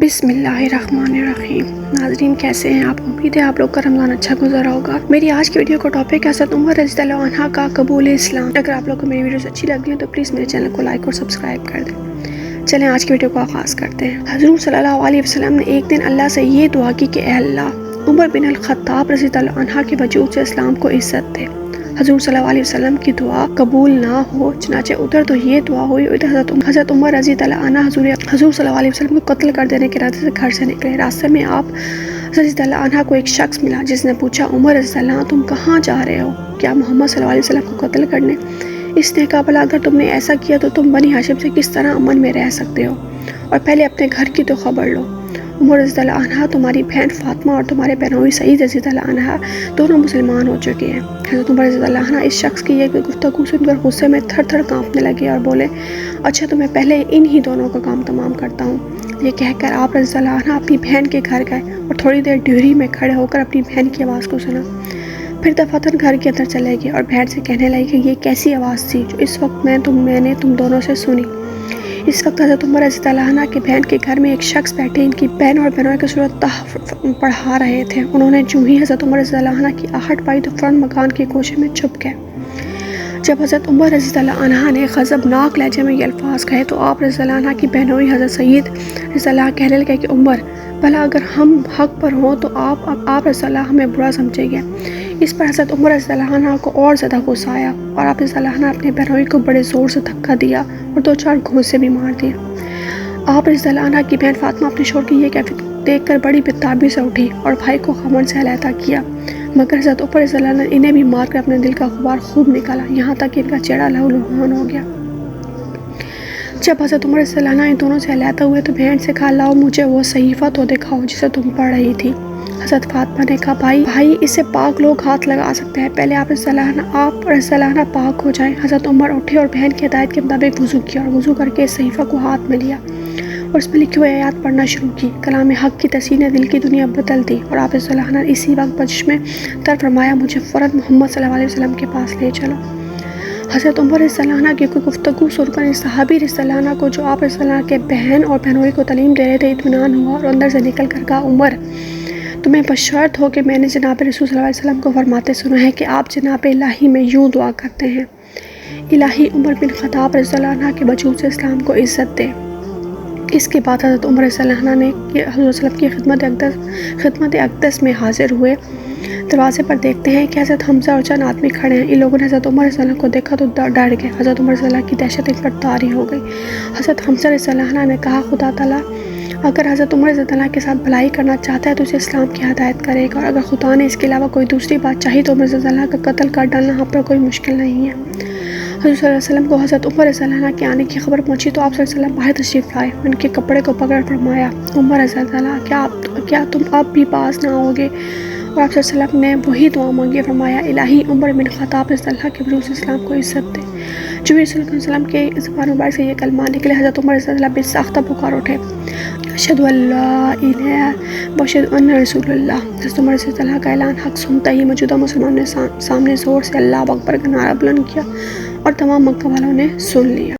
بسم اللہ الرحمن الرحیم۔ ناظرین کیسے ہیں آپ؟ امید ہے آپ لوگ کا رمضان اچھا گزرا ہوگا۔ میری آج کی ویڈیو کا ٹاپک ہے حضرت عمر رضی اللہ عنہ کا قبول اسلام۔ اگر آپ لوگ کو میری ویڈیوز اچھی لگ رہی ہیں تو پلیز میرے چینل کو لائک اور سبسکرائب کر دیں۔ چلیں آج کی ویڈیو کو آغاز کرتے ہیں۔ حضور صلی اللہ علیہ وسلم نے ایک دن اللہ سے یہ دعا کی کہ اے اللہ، عمر بن الخطاب رضی اللہ عنہ کے وجود سے اسلام کو عزت دے۔ حضور صلی اللہ علیہ وسلم کی دعا قبول نہ ہو، چنانچہ ادھر تو یہ دعا ہوئی، ادھر حضرت عمر رضی اللہ عنہ حضور صلی اللہ علیہ وسلم کو قتل کر دینے کے ارادے سے گھر سے نکلے۔ راستے میں آپ رضی اللہ عنہ کو ایک شخص ملا جس نے پوچھا، عمر رضی اللہ عنہ تم کہاں جا رہے ہو؟ کیا محمد صلی اللہ علیہ وسلم کو قتل کرنے؟ اس نے کہا، بھلا اگر تم نے ایسا کیا تو تم بنی ہاشم سے کس طرح امن میں رہ سکتے ہو؟ اور پہلے اپنے گھر کی تو خبر لو۔ عمر رضی اللہ عنہ، تمہاری بہن فاطمہ اور تمہارے بہنوئی سعید رضی اللہ عنہ دونوں مسلمان ہو چکے ہیں۔ حضرت عمر رضی اللہ عنہ اس شخص کی یہ گفتگو سن کر غصے میں تھر تھر کانپنے لگے اور بولے، اچھا تو میں پہلے انہی دونوں کا کام تمام کرتا ہوں۔ یہ کہہ کر آپ رضی اللہ عنہ اپنی بہن کے گھر گئے اور تھوڑی دیر ڈیوری میں کھڑے ہو کر اپنی بہن کی آواز کو سنا۔ پھر دفعتاً گھر کے اندر چلے گئے اور بہن سے کہنے لگے کہ یہ کیسی آواز تھی جو اس وقت میں نے تم دونوں سے سنی؟ اس وقت حضرت عمر رضی اللہ عنہ کی بہن کے گھر میں ایک شخص بیٹھے ان کی بہن اور بہنوں کی صورت پڑھا رہے تھے۔ انہوں نے جو ہی حضرت عمر رضی اللہ عنہ کی آہٹ پائی تو فوراً مکان کے گوشے میں چھپ گئے۔ جب حضرت عمر رضی اللہ عنہ نے غضبناک لہجے میں یہ الفاظ کہے تو آپ رضی اللہ عنہ کی بہنوئی حضرت سعید رضی اللہ عنہ کہنے لگے کہ عمر، بھلا اگر ہم حق پر ہوں تو آپ رضی اللہ ہمیں برا سمجھیں گے۔ اس پر حضرت عمر رضی اللہ عنہ کو اور زیادہ غصہ آیا اور آپ رضی اللہ عنہ اپنے بہنوئی کو بڑے زور سے دھکا دیا اور 2-4 گھونسے بھی مار دیے۔ آپ رضی اللہ عنہ کی بہن فاطمہ اپنے شوہر کی یہ کیفیت دیکھ کر بڑی بےتابی سے اٹھی اور بھائی کو خمن سے علیحدہ کیا، مگر حضرت عمر رضی اللہ عنہ نے انہیں بھی مار کر اپنے دل کا غبار خوب نکالا، یہاں تک کہ ان کا چہرہ لہولہان ہو گیا۔ جب حضرت عمر رضی اللہ عنہ ان دونوں سے علیحدہ ہوئے تو بہن سے کہا، لاؤ مجھے وہ صحیفہ تو دکھاؤ جسے تم پڑھ رہی تھی۔ حضرت فاطمہ نے کہا، بھائی اسے پاک لوگ ہاتھ لگا سکتے ہیں، پہلے آپ رضی اللہ عنہ پاک ہو جائیں۔ حضرت عمر اٹھے اور بہن کی ہدایت کے مطابق وضو کیا اور وضو کر کے اس صحیفہ کو ہاتھ میں لیا اور اس میں لکھی ہوئی آیات پڑھنا شروع کی۔ کلام حق کی تسیح نے دل کی دنیا بدل دی اور آپ رضی اللہ عنہ نے اسی وقت بچش میں تر فرمایا، مجھے فوراً محمد صلی اللہ علیہ وسلم کے پاس لے چلو۔ حضرت عمر رضی اللہ عنہ کی کوئی گفتگو سن کر اس صحابی رضی اللہ عنہ کو جو آپ رضی اللہ عنہ کے بہن اور بہنوئی کو تعلیم دے رہے تھے اطمینان ہوا اور اندر سے نکل کر کہا، عمر، تمہیں بشارت ہو کہ میں نے جناب رسول صلی اللہ علیہ وسلم کو فرماتے سنا ہے کہ آپ جناب الہی میں یوں دعا کرتے ہیں، الہی عمر بن خطاب رضی اللہ عنہ کے وجود سے اسلام کو عزت دے۔ اس کے بعد حضرت عمر رضی اللہ عنہ نے حضور صلی اللہ علیہ وسلم کی خدمت اقدس میں حاضر ہوئے۔ دروازے پر دیکھتے ہیں کہ حضرت حمزہ اور چند آدمی کھڑے ہیں۔ ان لوگوں نے حضرت عمر رضی اللہ عنہ کو دیکھا تو ڈر گئے۔ حضرت عمر رضی اللہ عنہ کی دہشت ان پر طاری ہو گئی۔ حضرت حمزہ رضی اللہ عنہ نے کہا، خدا تعالیٰ اگر حضرت عمر رضی اللہ عنہ کے ساتھ بھلائی کرنا چاہتا ہے تو اسے اسلام کی ہدایت کرے گا، اور اگر خدا نے اس کے علاوہ کوئی دوسری بات چاہی تو عمر رضی اللہ عنہ کا قتل کر ڈالنا ہم پر کوئی مشکل نہیں ہے۔ حضور صلی اللہ علیہ وسلم کو حضرت عمر رضی اللہ عنہ کے آنے کی خبر پہنچی تو آپ صلی اللہ علیہ وسلم باہر تشریف لائے، ان کے کپڑے کو پکڑ فرمایا، عمر رضی اللہ عنہ کیا تم اب بھی باز نہ ہوگے؟ اور آپ صلی اللہ علیہ وسلم نے وہی دعا مانگی، فرمایا، الہی عمر بن خطاب رضی اللہ کے وجود سے اسلام کو عزت دے۔ جو رسول اللہ صلی اللہ علیہ وسلم کے زبان مبارک سے یہ کلمہ نکلے، حضرت عمر رضی اللہ بے ساختہ پکار اٹھے، اشہد ان لا الہ و اشہد ان رسول اللہ۔ حضرت عمر رضی اللہ کا اعلان حق سنتا ہی موجودہ مسلمانوں نے سامنے زور سے اللہ اکبر کا نعرہ بلند کیا اور تمام مکہ والوں نے سن لیا۔